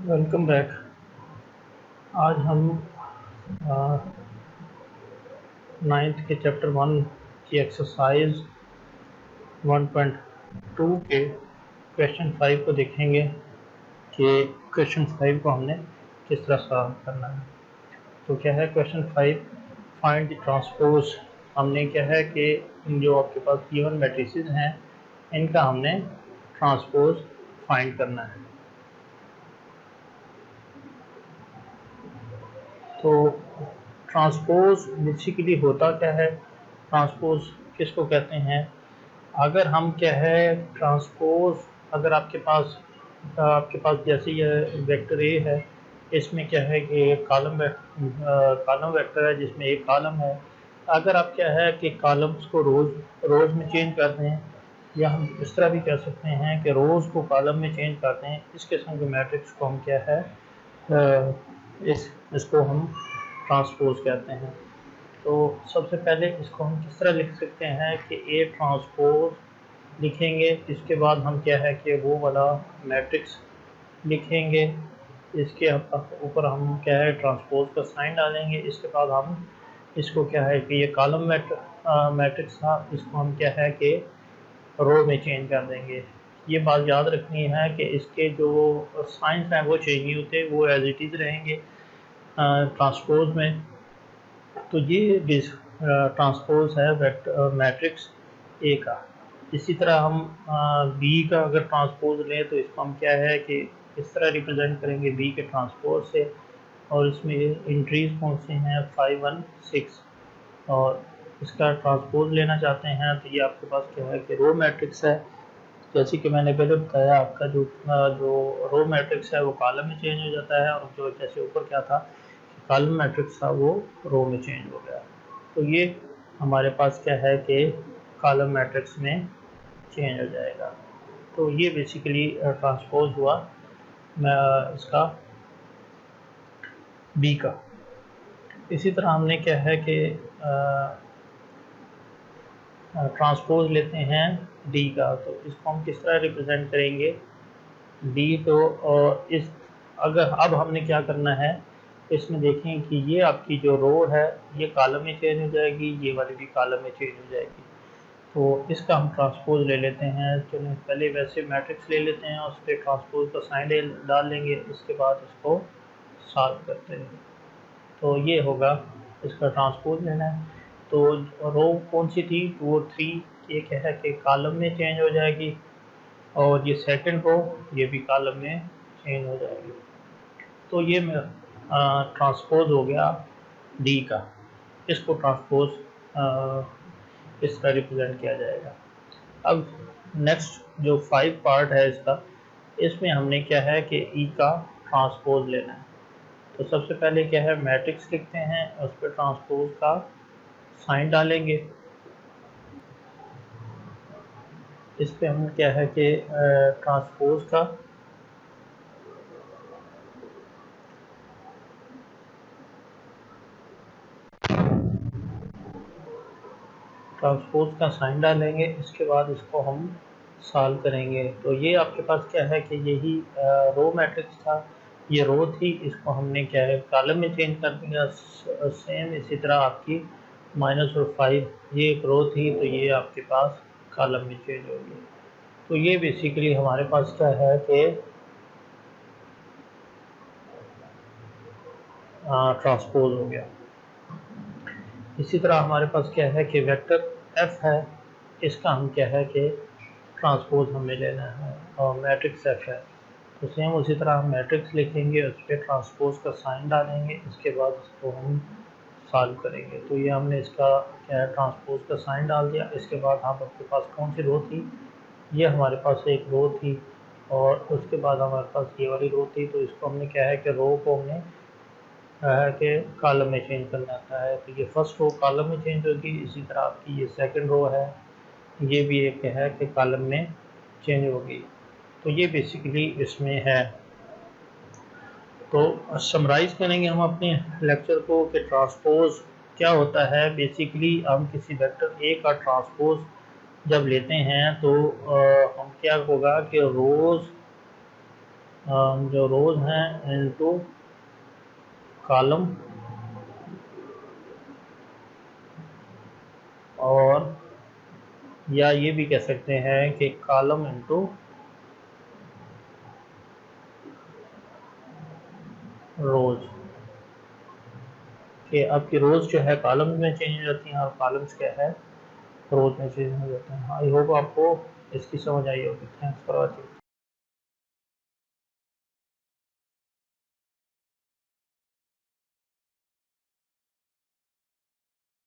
Welcome back. आज हम ninth के चैप्टर 1 की एक्सरसाइज 1.2 के क्वेश्चन 5 को देखेंगे कि क्वेश्चन 5 को हमने किस तरह सॉल्व करना है। तो क्या है क्वेश्चन 5, फाइंड द ट्रांसपोज। हमने क्या है कि जो आपके पास गिवन मैट्रिसेस हैं इनका हमने ट्रांसपोज फाइंड करना है। तो ट्रांसपोज बेसिकली होता क्या है, ट्रांसपोज किसको कहते हैं। अगर हम क्या है ट्रांसपोज, अगर आपके पास जैसे ये वेक्टर ए है, इसमें क्या है कि कॉलम वेक्टर है जिसमें एक कॉलम है। अगर आप क्या है कि कॉलम्स को रोज़ में चेंज कर दें, या हम इस तरह भी कह सकते हैं कि रोज़ को कॉलम में चेंज कर दें, इस किस्म के मैट्रिक्स को हम क्या है इसको हम ट्रांसपोज कहते हैं। तो सबसे पहले इसको हम किस तरह लिख सकते हैं कि ए ट्रांसपोज लिखेंगे, इसके बाद हम क्या है कि वो वाला मैट्रिक्स लिखेंगे, इसके ऊपर हम क्या है ट्रांसपोज का साइन डालेंगे, इसके बाद हम इसको क्या है कि ये कॉलम मैट्रिक्स था, इसको हम क्या है कि रो में चेंज कर देंगे। ये बात याद रखनी है कि इसके जो साइंस हैं वो चेंज नहीं होते, वो एज इट इज़ रहेंगे ट्रांसपोज में। तो ये ट्रांसपोज है मैट्रिक्स ए का। इसी तरह हम बी का अगर ट्रांसपोज लें तो इसको हम क्या है कि इस तरह रिप्रेजेंट करेंगे बी के ट्रांसपोज से, और इसमें इंट्रीज कौन से हैं 5, 1, 6, और इसका ट्रांसपोज लेना चाहते हैं तो ये आपके पास क्या है कि रो मैट्रिक्स है। जैसे कि मैंने पहले बताया, आपका जो रो मैट्रिक्स है वो कॉलम में चेंज हो जाता है, और जो जैसे ऊपर क्या था कॉलम मैट्रिक्स था वो रो में चेंज हो गया। तो ये हमारे पास क्या है कि कॉलम मैट्रिक्स में चेंज हो जाएगा। तो ये बेसिकली ट्रांसपोज हुआ इसका बी का। इसी तरह हमने क्या है कि ट्रांसपोज लेते हैं डी का, तो इसको हम किस तरह रिप्रेजेंट करेंगे डी को। और इस अगर अब हमने क्या करना है, इसमें देखें कि ये आपकी जो रो है ये कॉलम में चेंज हो जाएगी, ये वाली भी कॉलम में चेंज हो जाएगी। तो इसका हम ट्रांसपोज ले लेते हैं। चलिए पहले वैसे मैट्रिक्स ले लेते हैं, उस पर ट्रांसपोज का साइन डाल लेंगे, इसके बाद इसको सॉल्व करते हैं। तो ये होगा, इसका ट्रांसपोज लेना है। तो रो कौन सी थी 2 और 3, ये क्या है कि कॉलम में चेंज हो जाएगी, और ये सेकंड रो ये भी कॉलम में चेंज हो जाएगी। तो ये ट्रांसपोज हो गया डी का। इसको ट्रांसपोज इस तरह रिप्रेजेंट किया जाएगा। अब नेक्स्ट जो 5 पार्ट है इसका, इसमें हमने क्या है कि ई का ट्रांसपोज लेना है। तो सबसे पहले क्या है मैट्रिक्स लिखते हैं, उस पर ट्रांसपोज का साइन डालेंगे। इस पे हम क्या है कि ट्रांसपोज का साइन डालेंगे, इसके बाद इसको हम सॉल्व करेंगे। तो ये आपके पास क्या है कि यही रो मैट्रिक्स था, ये रो थी, इसको हमने क्या है कॉलम में चेंज कर दिया। सेम इसी तरह आपकी माइनस और 5 ये एक रो थी, तो ये आपके पास कॉलम में चेंज हो गई। तो ये बेसिकली हमारे पास क्या है कि ट्रांसपोज हो गया। इसी तरह हमारे पास क्या है कि वेक्टर एफ है, इसका हम क्या है कि ट्रांसपोज हमें लेना है, और मैट्रिक्स एफ है। तो सेम उसी तरह हम मैट्रिक्स लिखेंगे, उस पर ट्रांसपोज का साइन डालेंगे, इसके बाद इसको हम सॉल्व करेंगे। तो ये हमने इसका क्या है ट्रांसपोज का साइन डाल दिया। इसके बाद हम आपके पास कौन सी रो थी, ये हमारे पास एक रो थी, और उसके बाद हमारे पास ये वाली रो थी। तो इसको हमने क्या है कि रो को हमने है कि कॉलम में चेंज करना आता है। तो ये फर्स्ट रो कॉलम में चेंज होगी, इसी तरह आपकी ये सेकंड रो है, ये भी एक है कि कॉलम में चेंज होगी। तो ये बेसिकली इसमें है। तो समराइज करेंगे हम अपने लेक्चर को कि ट्रांसपोज क्या होता है। बेसिकली हम किसी वेक्टर ए का ट्रांसपोज जब लेते हैं तो हम क्या होगा कि रोज़ जो रोज हैं इनटू कॉलम, और या ये भी कह सकते हैं कि कॉलम इनटू रोज, कि आपकी रोज जो है कॉलम में चेंज हो जाती हैं और कॉलम्स क्या है रोज में चेंज हो जाते हैं। आई होप आपको इसकी समझ आई होगी। Thanks for watching.